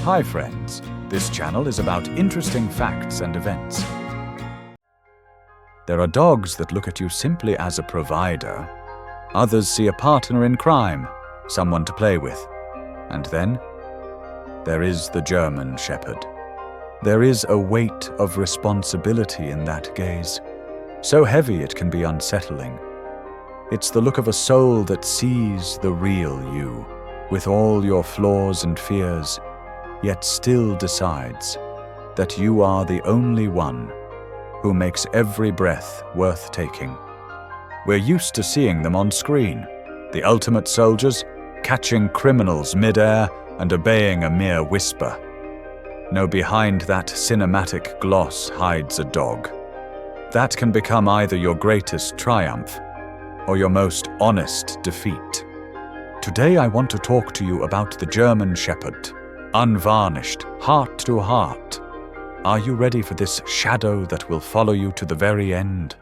Hi friends, this channel is about interesting facts and events. There are dogs that look at you simply as a provider. Others see a partner in crime, someone to play with. And then, there is the German Shepherd. There is a weight of responsibility in that gaze, so heavy it can be unsettling. It's the look of a soul that sees the real you, with all your flaws and fears, yet still decides that you are the only one who makes every breath worth taking. We're used to seeing them on screen, the ultimate soldiers, catching criminals mid-air and obeying a mere whisper. No, behind that cinematic gloss hides a dog. That can become either your greatest triumph or your most honest defeat. Today I want to talk to you about the German Shepherd, unvarnished, heart to heart. Are you ready for this shadow that will follow you to the very end?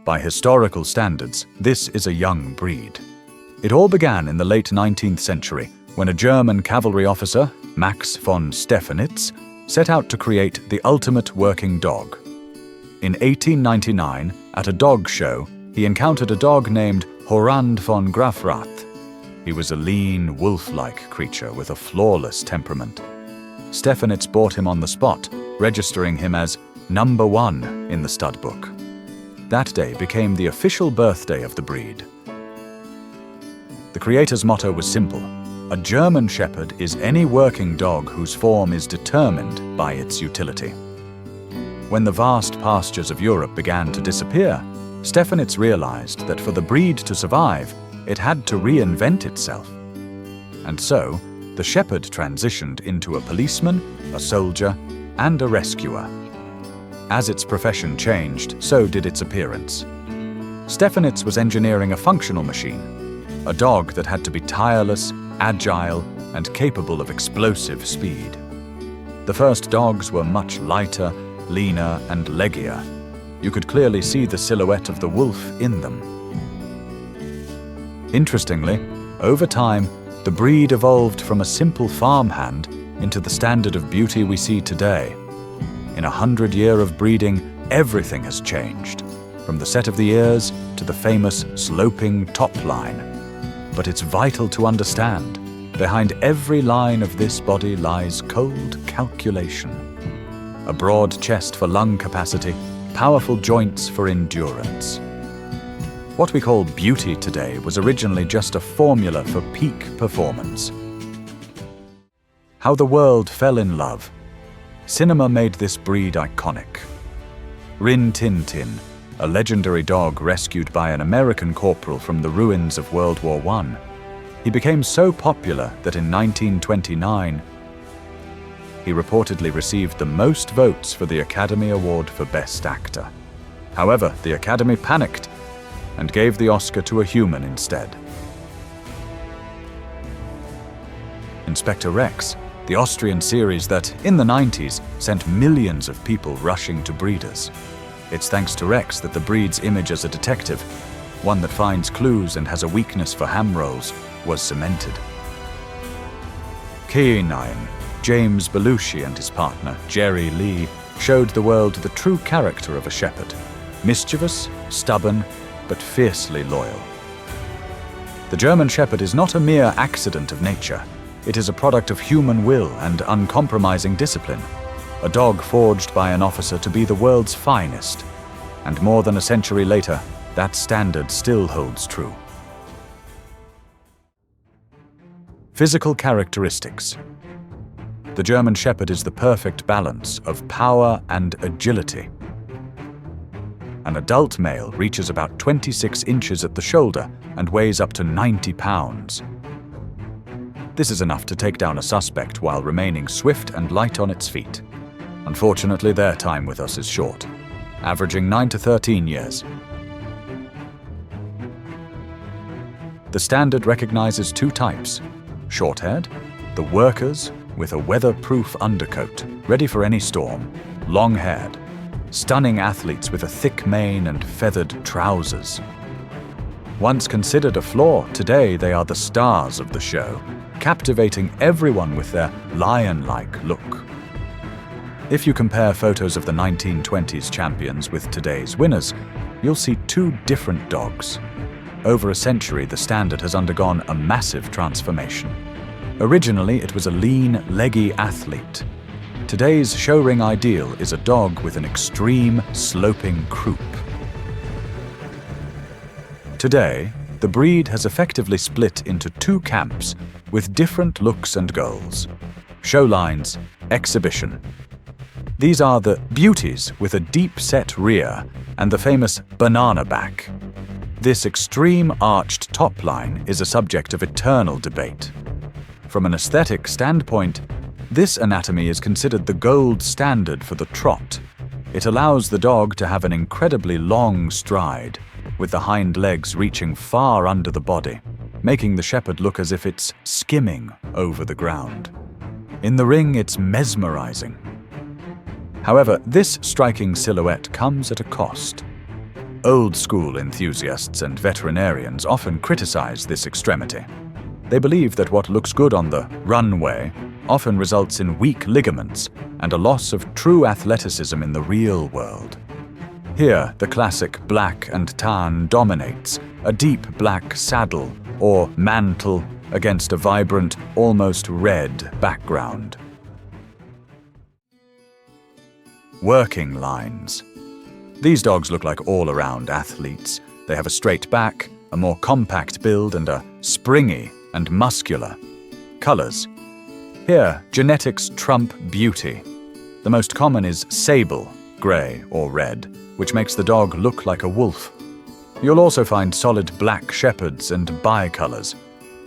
By historical standards, this is a young breed. It all began in the late 19th century when a German cavalry officer, Max von Stephanitz, set out to create the ultimate working dog. In 1899, at a dog show, he encountered a dog named Horand von Grafrath. He was a lean, wolf-like creature with a flawless temperament. Stephanitz bought him on the spot, registering him as number 1 in the stud book. That day became the official birthday of the breed. The creator's motto was simple: a German Shepherd is any working dog whose form is determined by its utility. When the vast pastures of Europe began to disappear, Stephanitz realized that for the breed to survive, it had to reinvent itself. And so, the Shepherd transitioned into a policeman, a soldier, and a rescuer. As its profession changed, so did its appearance. Stephanitz was engineering a functional machine, a dog that had to be tireless, agile, and capable of explosive speed. The first dogs were much lighter, leaner, and leggier. You could clearly see the silhouette of the wolf in them. Interestingly, over time, the breed evolved from a simple farmhand into the standard of beauty we see today. In 100 years of breeding, everything has changed, from the set of the ears to the famous sloping top line. But it's vital to understand, behind every line of this body lies cold calculation. A broad chest for lung capacity, powerful joints for endurance. What we call beauty today was originally just a formula for peak performance. How the world fell in love. Cinema made this breed iconic. Rin Tin Tin, a legendary dog rescued by an American corporal from the ruins of World War I. He became so popular that in 1929, he reportedly received the most votes for the Academy Award for Best Actor. However, the Academy panicked and gave the Oscar to a human instead. Inspector Rex, the Austrian series that, in the 90s, sent millions of people rushing to breeders. It's thanks to Rex that the breed's image as a detective, one that finds clues and has a weakness for ham rolls, was cemented. K9, James Belushi and his partner, Jerry Lee, showed the world the true character of a shepherd. Mischievous, stubborn, but fiercely loyal. The German Shepherd is not a mere accident of nature. It is a product of human will and uncompromising discipline. A dog forged by an officer to be the world's finest. And more than a century later, that standard still holds true. Physical characteristics. The German Shepherd is the perfect balance of power and agility. An adult male reaches about 26 inches at the shoulder and weighs up to 90 pounds. This is enough to take down a suspect while remaining swift and light on its feet. Unfortunately, their time with us is short, averaging 9 to 13 years. The standard recognizes two types: short-haired, the workers with a weatherproof undercoat, ready for any storm; long-haired, stunning athletes with a thick mane and feathered trousers. Once considered a flaw, today they are the stars of the show. captivating everyone with their lion-like look. If you compare photos of the 1920s champions with today's winners, you'll see two different dogs. Over a century, the standard has undergone a massive transformation. Originally, it was a lean, leggy athlete. Today's show ring ideal is a dog with an extreme, sloping croup. Today, the breed has effectively split into two camps with different looks and goals. Show lines, exhibition. These are the beauties with a deep-set rear and the famous banana back. This extreme arched top line is a subject of eternal debate. From an aesthetic standpoint, this anatomy is considered the gold standard for the trot. It allows the dog to have an incredibly long stride, with the hind legs reaching far under the body, making the shepherd look as if it's skimming over the ground. In the ring, it's mesmerizing. However, this striking silhouette comes at a cost. Old-school enthusiasts and veterinarians often criticize this extremity. They believe that what looks good on the runway often results in weak ligaments and a loss of true athleticism in the real world. Here, the classic black and tan dominates, a deep black saddle or mantle against a vibrant, almost red background. Working lines. These dogs look like all-around athletes. They have a straight back, a more compact build, and a springy and muscular. Colors. Here, genetics trump beauty. The most common is sable, gray or red, which makes the dog look like a wolf. You'll also find solid black shepherds and bicolors,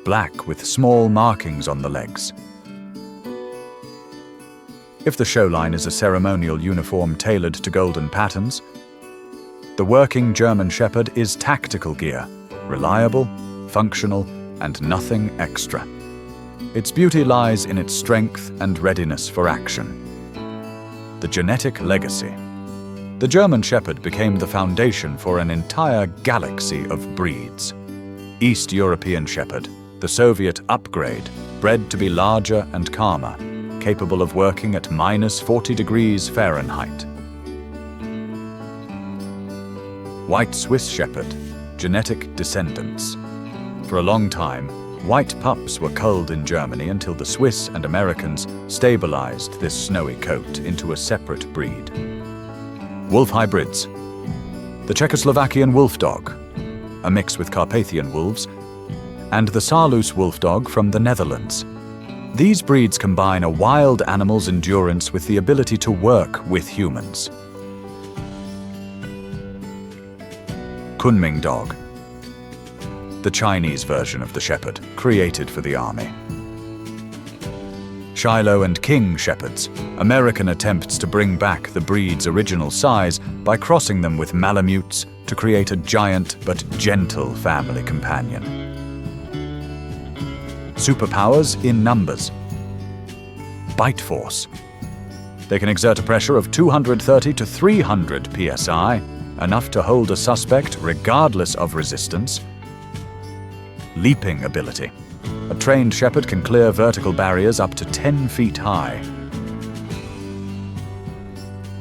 black with small markings on the legs. If the show line is a ceremonial uniform tailored to golden patterns, the working German Shepherd is tactical gear, reliable, functional, and nothing extra. Its beauty lies in its strength and readiness for action. The genetic legacy. The German Shepherd became the foundation for an entire galaxy of breeds. East European Shepherd, the Soviet upgrade, bred to be larger and calmer, capable of working at -40 degrees Fahrenheit. White Swiss Shepherd, genetic descendants. For a long time, white pups were culled in Germany until the Swiss and Americans stabilized this snowy coat into a separate breed. Wolf hybrids. The Czechoslovakian Wolfdog, a mix with Carpathian wolves, and the Saarloos Wolfdog from the Netherlands. These breeds combine a wild animal's endurance with the ability to work with humans. Kunming Dog. The Chinese version of the Shepherd, created for the army. Shiloh and King Shepherds, American attempts to bring back the breed's original size by crossing them with Malamutes to create a giant but gentle family companion. Superpowers in numbers. Bite force. They can exert a pressure of 230 to 300 psi, enough to hold a suspect regardless of resistance. Leaping ability. A trained shepherd can clear vertical barriers up to 10 feet high.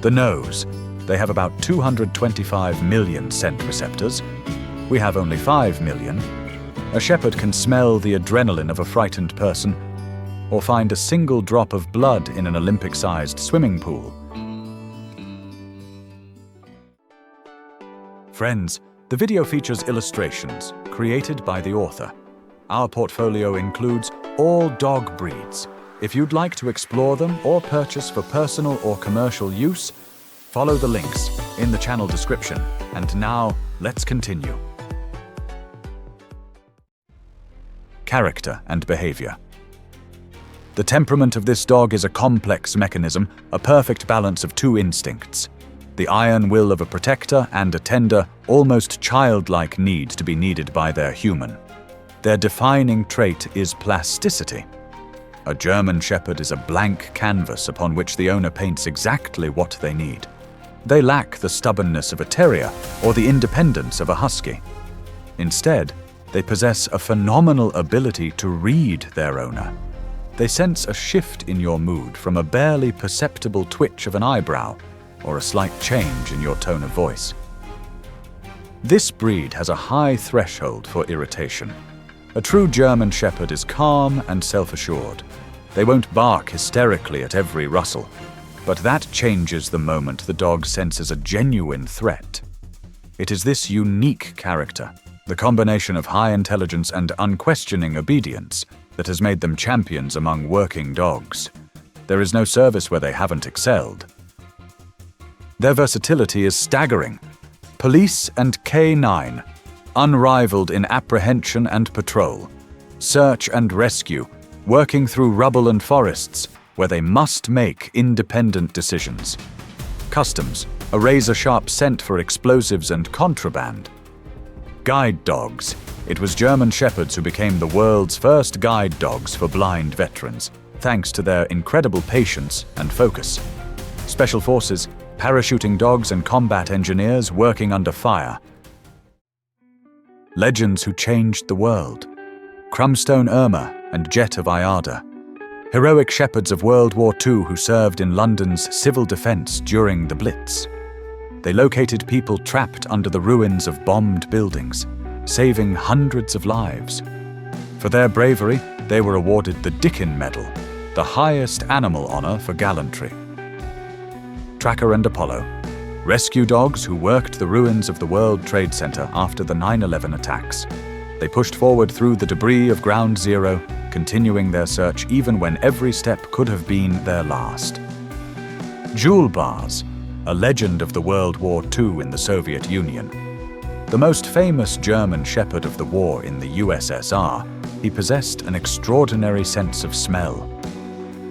The nose. They have about 225 million scent receptors. We have only 5 million. A shepherd can smell the adrenaline of a frightened person or find a single drop of blood in an Olympic-sized swimming pool. Friends, the video features illustrations created by the author. Our portfolio includes all dog breeds. If you'd like to explore them or purchase for personal or commercial use, follow the links in the channel description. And now, let's continue. Character and behavior. The temperament of this dog is a complex mechanism, a perfect balance of two instincts. The iron will of a protector and a tender, almost childlike need to be needed by their human. Their defining trait is plasticity. A German Shepherd is a blank canvas upon which the owner paints exactly what they need. They lack the stubbornness of a terrier or the independence of a husky. Instead, They possess a phenomenal ability to read their owner. They sense a shift in your mood from a barely perceptible twitch of an eyebrow or a slight change in your tone of voice. This breed has a high threshold for irritation. A true German Shepherd is calm and self-assured. They won't bark hysterically at every rustle, but that changes the moment the dog senses a genuine threat. It is this unique character, the combination of high intelligence and unquestioning obedience, that has made them champions among working dogs. There is no service where they haven't excelled. Their versatility is staggering. Police and K9, unrivaled in apprehension and patrol. Search and rescue, working through rubble and forests, where they must make independent decisions. Customs, a razor-sharp scent for explosives and contraband. Guide dogs. It was German Shepherds who became the world's first guide dogs for blind veterans, thanks to their incredible patience and focus. Special forces, parachuting dogs and combat engineers working under fire. Legends who changed the world. Crumstone Irma and Jet of Iada. Heroic shepherds of World War II who served in London's civil defense during the Blitz. They located people trapped under the ruins of bombed buildings, saving hundreds of lives. For their bravery, they were awarded the Dickin Medal, the highest animal honor for gallantry. Tracker and Apollo, rescue dogs who worked the ruins of the World Trade Center after the 9/11 attacks. They pushed forward through the debris of Ground Zero, continuing their search even when every step could have been their last. Jewel Bars, a legend of the World War II in the Soviet Union. The most famous German Shepherd of the war in the USSR, he possessed an extraordinary sense of smell.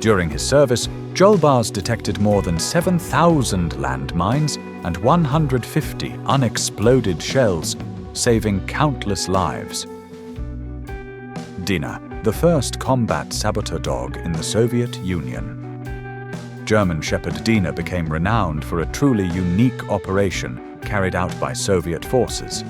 During his service, Jolbars detected more than 7,000 landmines and 150 unexploded shells, saving countless lives. Dina, the first combat saboteur dog in the Soviet Union. German Shepherd Dina became renowned for a truly unique operation carried out by Soviet forces.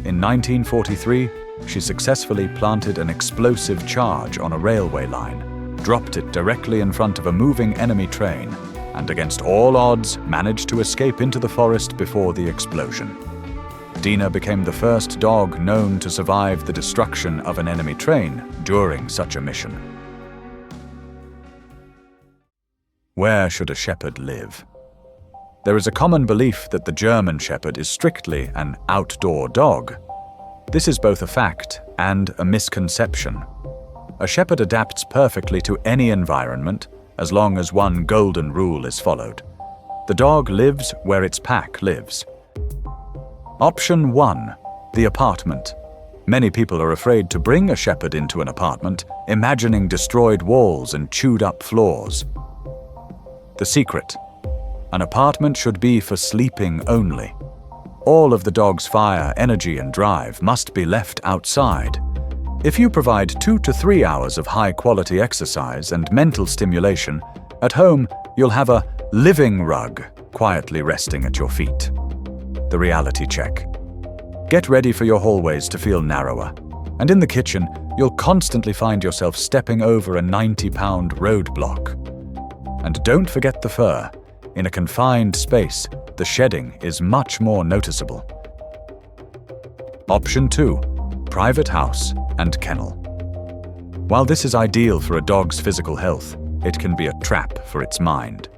In 1943, she successfully planted an explosive charge on a railway line, dropped it directly in front of a moving enemy train, and against all odds managed to escape into the forest before the explosion. Dina became the first dog known to survive the destruction of an enemy train during such a mission. Where should a shepherd live? There is a common belief that the German Shepherd is strictly an outdoor dog. This is both a fact and a misconception. A shepherd adapts perfectly to any environment as long as one golden rule is followed. The dog lives where its pack lives. Option 1. The apartment. Many people are afraid to bring a shepherd into an apartment, imagining destroyed walls and chewed-up floors. The secret. An apartment should be for sleeping only. All of the dog's fire, energy, and drive must be left outside. If you provide 2 to 3 hours of high-quality exercise and mental stimulation, at home you'll have a living rug quietly resting at your feet. The reality check. Get ready for your hallways to feel narrower, and in the kitchen you'll constantly find yourself stepping over a 90-pound roadblock. And don't forget the fur. In a confined space, the shedding is much more noticeable. Option 2. Private house and kennel. While this is ideal for a dog's physical health, it can be a trap for its mind.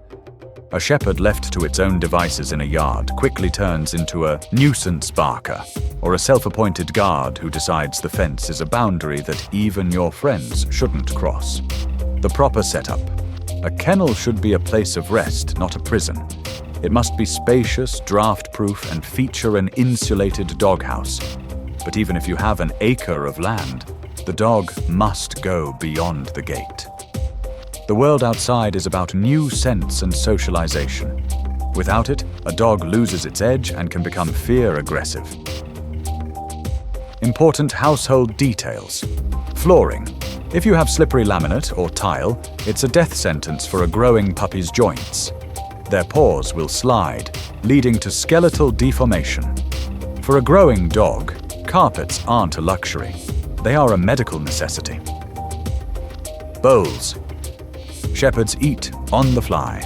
A shepherd left to its own devices in a yard quickly turns into a nuisance barker, or a self-appointed guard who decides the fence is a boundary that even your friends shouldn't cross. The proper setup. A kennel should be a place of rest, not a prison. It must be spacious, draft-proof, and feature an insulated doghouse. But even if you have an acre of land, the dog must go beyond the gate. The world outside is about new scents and socialization. Without it, a dog loses its edge and can become fear-aggressive. Important household details. Flooring. If you have slippery laminate or tile, it's a death sentence for a growing puppy's joints. Their paws will slide, leading to skeletal deformation. For a growing dog, Carpets aren't a luxury. They are a medical necessity. Bowls. Shepherds eat on the fly.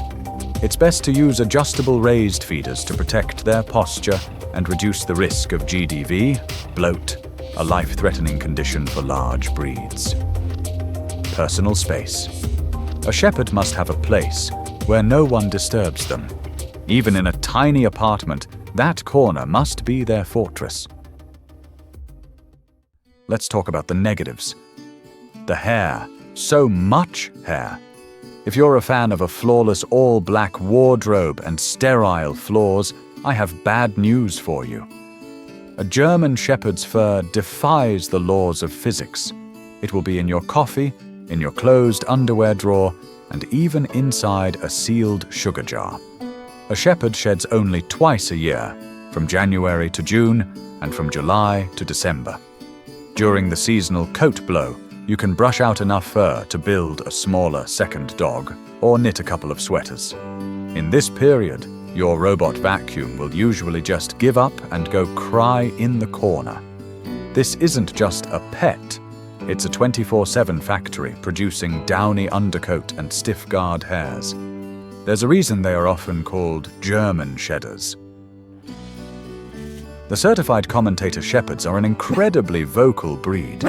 It's best to use adjustable raised feeders to protect their posture and reduce the risk of GDV, bloat, a life-threatening condition for large breeds. Personal space. A shepherd must have a place where no one disturbs them. Even in a tiny apartment, that corner must be their fortress. Let's talk about the negatives. The hair. So much hair. If you're a fan of a flawless all-black wardrobe and sterile floors, I have bad news for you. A German Shepherd's fur defies the laws of physics. It will be in your coffee, in your closed underwear drawer, and even inside a sealed sugar jar. A shepherd sheds only twice a year, from January to June and from July to December. During the seasonal coat blow, you can brush out enough fur to build a smaller second dog or knit a couple of sweaters. In this period, your robot vacuum will usually just give up and go cry in the corner. This isn't just a pet. It's a 24/7 factory producing downy undercoat and stiff guard hairs. There's a reason they are often called German Shedders. The certified commentator shepherds are an incredibly vocal breed.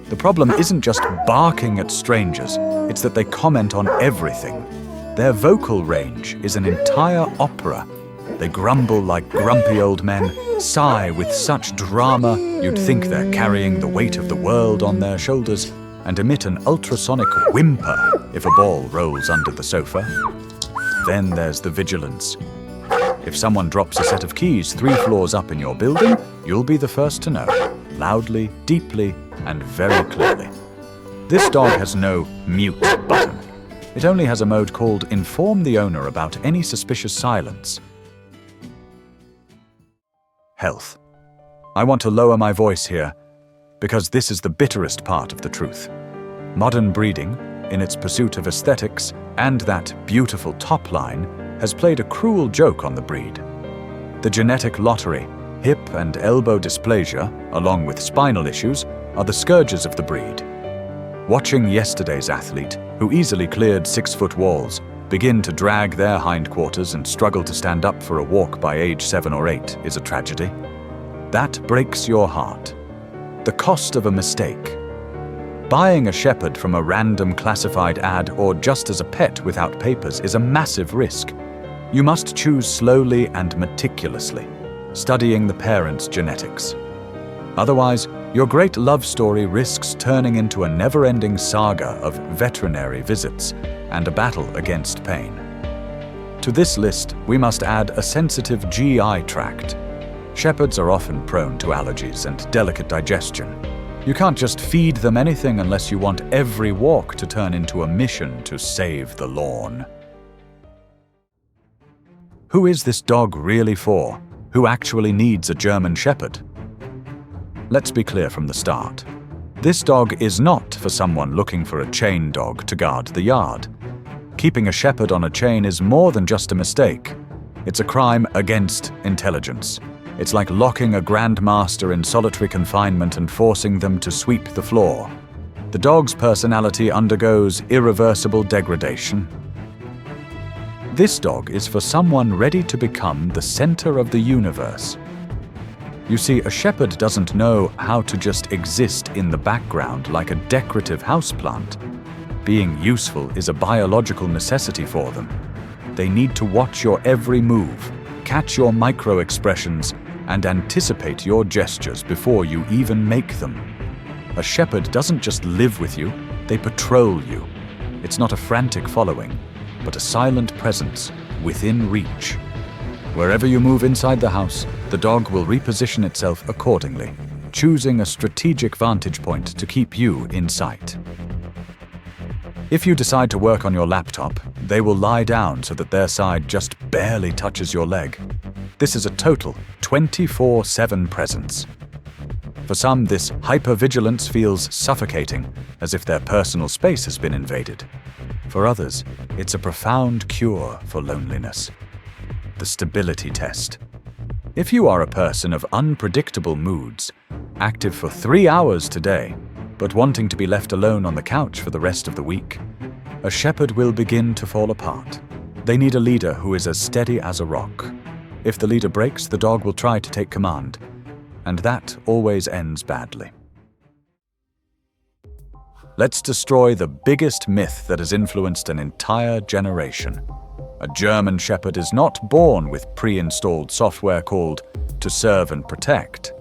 The problem isn't just barking at strangers, it's that they comment on everything. Their vocal range is an entire opera. They grumble like grumpy old men, sigh with such drama you'd think they're carrying the weight of the world on their shoulders, and emit an ultrasonic whimper if a ball rolls under the sofa. Then there's the vigilance. If someone drops a set of keys 3 floors up in your building, you'll be the first to know, loudly, deeply, and very clearly. This dog has no mute button. It only has a mode called Inform the Owner about any suspicious silence. Health. I want to lower my voice here, because this is the bitterest part of the truth. Modern breeding, in its pursuit of aesthetics and that beautiful top line, has played a cruel joke on the breed. The genetic lottery, hip and elbow dysplasia, along with spinal issues, are the scourges of the breed. Watching yesterday's athlete, who easily cleared 6-foot walls, begin to drag their hindquarters and struggle to stand up for a walk by age 7 or 8 is a tragedy. That breaks your heart. The cost of a mistake. Buying a shepherd from a random classified ad or just as a pet without papers is a massive risk. You must choose slowly and meticulously, studying the parents' genetics. Otherwise, your great love story risks turning into a never-ending saga of veterinary visits and a battle against pain. To this list, we must add a sensitive GI tract. Shepherds are often prone to allergies and delicate digestion. You can't just feed them anything unless you want every walk to turn into a mission to save the lawn. Who is this dog really for? Who actually needs a German Shepherd? Let's be clear from the start. This dog is not for someone looking for a chain dog to guard the yard. Keeping a shepherd on a chain is more than just a mistake. It's a crime against intelligence. It's like locking a grandmaster in solitary confinement and forcing them to sweep the floor. The dog's personality undergoes irreversible degradation. This dog is for someone ready to become the center of the universe. You see, a shepherd doesn't know how to just exist in the background like a decorative houseplant. Being useful is a biological necessity for them. They need to watch your every move, catch your micro-expressions, and anticipate your gestures before you even make them. A shepherd doesn't just live with you, they patrol you. It's not a frantic following, but a silent presence within reach. Wherever you move inside the house, the dog will reposition itself accordingly, choosing a strategic vantage point to keep you in sight. If you decide to work on your laptop, they will lie down so that their side just barely touches your leg. This is a total 24/7 presence. For some, this hypervigilance feels suffocating, as if their personal space has been invaded. For others, it's a profound cure for loneliness. The stability test. If you are a person of unpredictable moods, active for 3 hours today, but wanting to be left alone on the couch for the rest of the week, a shepherd will begin to fall apart. They need a leader who is as steady as a rock. If the leader breaks, the dog will try to take command, and that always ends badly. Let's destroy the biggest myth that has influenced an entire generation. A German shepherd is not born with pre-installed software called "to serve and protect."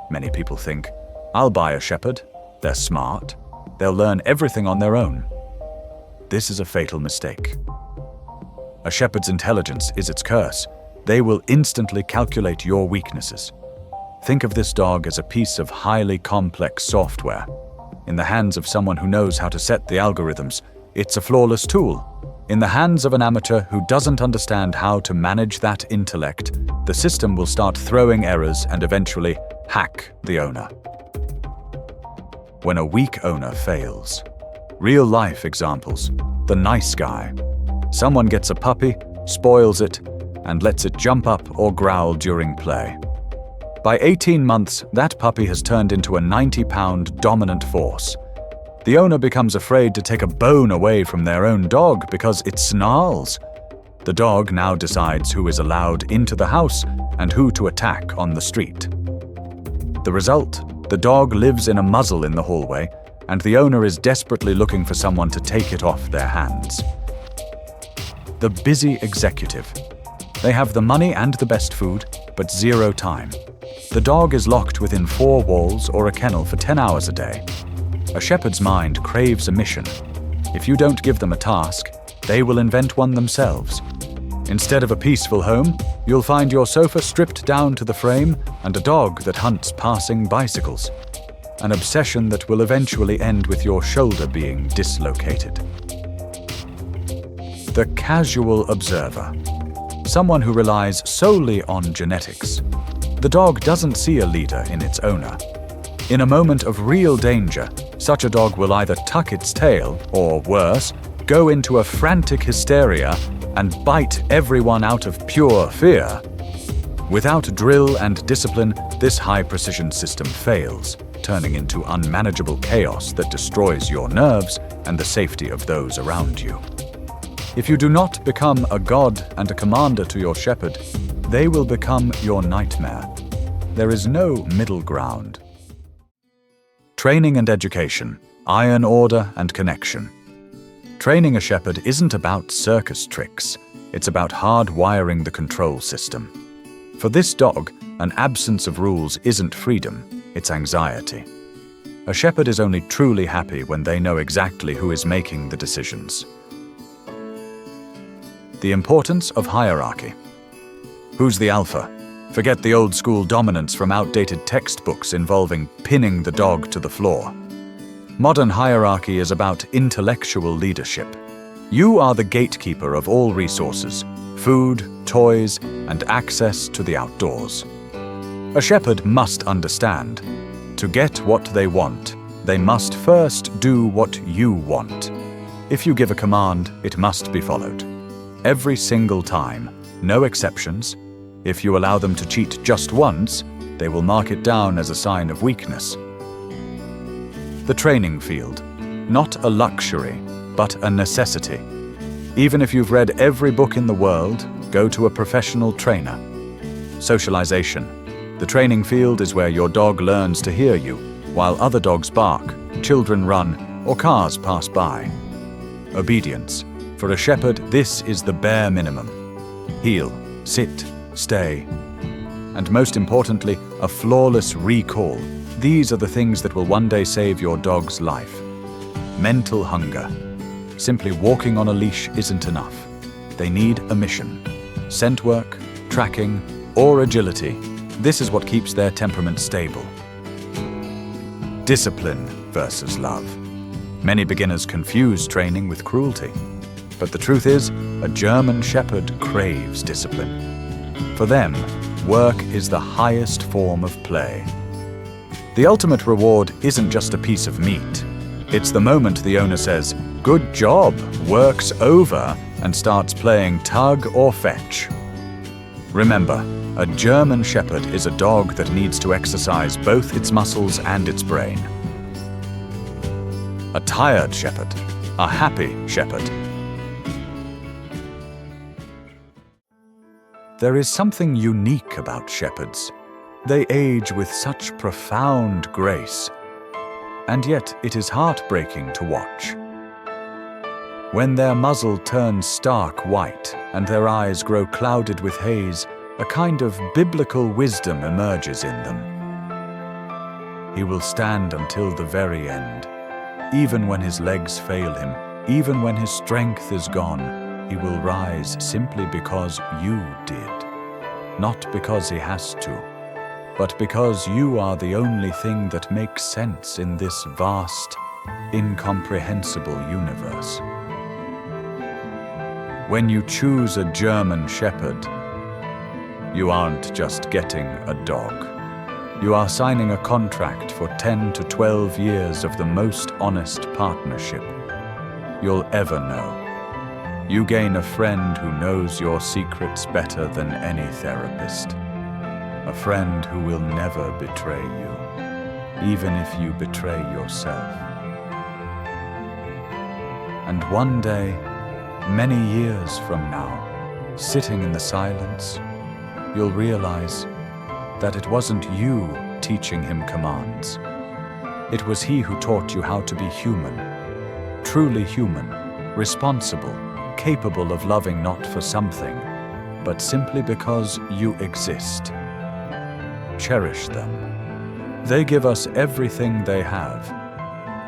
Many people think, "I'll buy a shepherd. They're smart. They'll learn everything on their own." This is a fatal mistake. A shepherd's intelligence is its curse. They will instantly calculate your weaknesses. Think of this dog as a piece of highly complex software. In the hands of someone who knows how to set the algorithms, it's a flawless tool. In the hands of an amateur who doesn't understand how to manage that intellect, the system will start throwing errors and eventually hack the owner. When a weak owner fails. Real-life examples. The nice guy. Someone gets a puppy, spoils it, and lets it jump up or growl during play. By 18 months, that puppy has turned into a 90-pound dominant force. The owner becomes afraid to take a bone away from their own dog because it snarls. The dog now decides who is allowed into the house and who to attack on the street. The result? The dog lives in a muzzle in the hallway, and the owner is desperately looking for someone to take it off their hands. The busy executive. They have the money and the best food, but zero time. The dog is locked within 4 walls or a kennel for 10 hours a day. A shepherd's mind craves a mission. If you don't give them a task, they will invent one themselves. Instead of a peaceful home, you'll find your sofa stripped down to the frame and a dog that hunts passing bicycles. An obsession that will eventually end with your shoulder being dislocated. The casual observer. Someone who relies solely on genetics. The dog doesn't see a leader in its owner. In a moment of real danger, such a dog will either tuck its tail or, worse, go into a frantic hysteria and bite everyone out of pure fear. Without drill and discipline, this high-precision system fails, turning into unmanageable chaos that destroys your nerves and the safety of those around you. If you do not become a god and a commander to your shepherd, they will become your nightmare. There is no middle ground. Training and education, iron order and connection. Training a shepherd isn't about circus tricks. It's about hard-wiring the control system. For this dog, an absence of rules isn't freedom, it's anxiety. A shepherd is only truly happy when they know exactly who is making the decisions. The importance of hierarchy. Who's the alpha? Forget the old-school dominance from outdated textbooks involving pinning the dog to the floor. Modern hierarchy is about intellectual leadership. You are the gatekeeper of all resources, food, toys, and access to the outdoors. A shepherd must understand. To get what they want, they must first do what you want. If you give a command, it must be followed. Every single time, no exceptions. If you allow them to cheat just once, they will mark it down as a sign of weakness. The training field. Not a luxury, but a necessity. Even if you've read every book in the world, go to a professional trainer. Socialization. The training field is where your dog learns to hear you, while other dogs bark, children run, or cars pass by. Obedience. For a shepherd, this is the bare minimum. Heel, sit, stay. And most importantly, a flawless recall. These are the things that will one day save your dog's life. Mental hunger. Simply walking on a leash isn't enough. They need a mission. Scent work, tracking, or agility. This is what keeps their temperament stable. Discipline versus love. Many beginners confuse training with cruelty. But the truth is, a German shepherd craves discipline. For them, work is the highest form of play. The ultimate reward isn't just a piece of meat. It's the moment the owner says, "Good job, work's over," and starts playing tug or fetch. Remember, A German Shepherd is a dog that needs to exercise both its muscles and its brain. A tired shepherd, a happy shepherd. There is something unique about shepherds. They age with such profound grace, and yet it is heartbreaking to watch. When their muzzle turns stark white and their eyes grow clouded with haze, a kind of biblical wisdom emerges in them. He will stand until the very end. Even when his legs fail him, even when his strength is gone, he will rise simply because you did. Not because he has to, but because you are the only thing that makes sense in this vast, incomprehensible universe. When you choose a German Shepherd, you aren't just getting a dog. You are signing a contract for 10 to 12 years of the most honest partnership you'll ever know. You gain a friend who knows your secrets better than any therapist. A friend who will never betray you, even if you betray yourself. And one day, many years from now, sitting in the silence, you'll realize that it wasn't you teaching him commands. It was he who taught you how to be human, truly human, responsible, capable of loving not for something, but simply because you exist. Cherish them. They give us everything they have,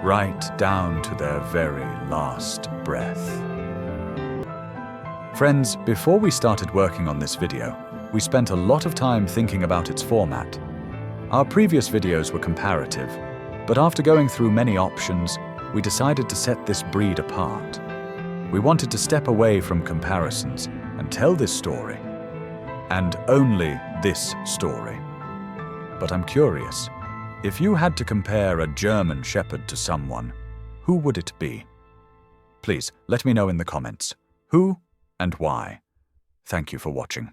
right down to their very last breath. Friends, before we started working on this video, we spent a lot of time thinking about its format. Our previous videos were comparative, but after going through many options, we decided to set this breed apart. We wanted to step away from comparisons and tell this story, and only this story. But I'm curious, if you had to compare a German Shepherd to someone, who would it be? Please let me know in the comments who and why. Thank you for watching.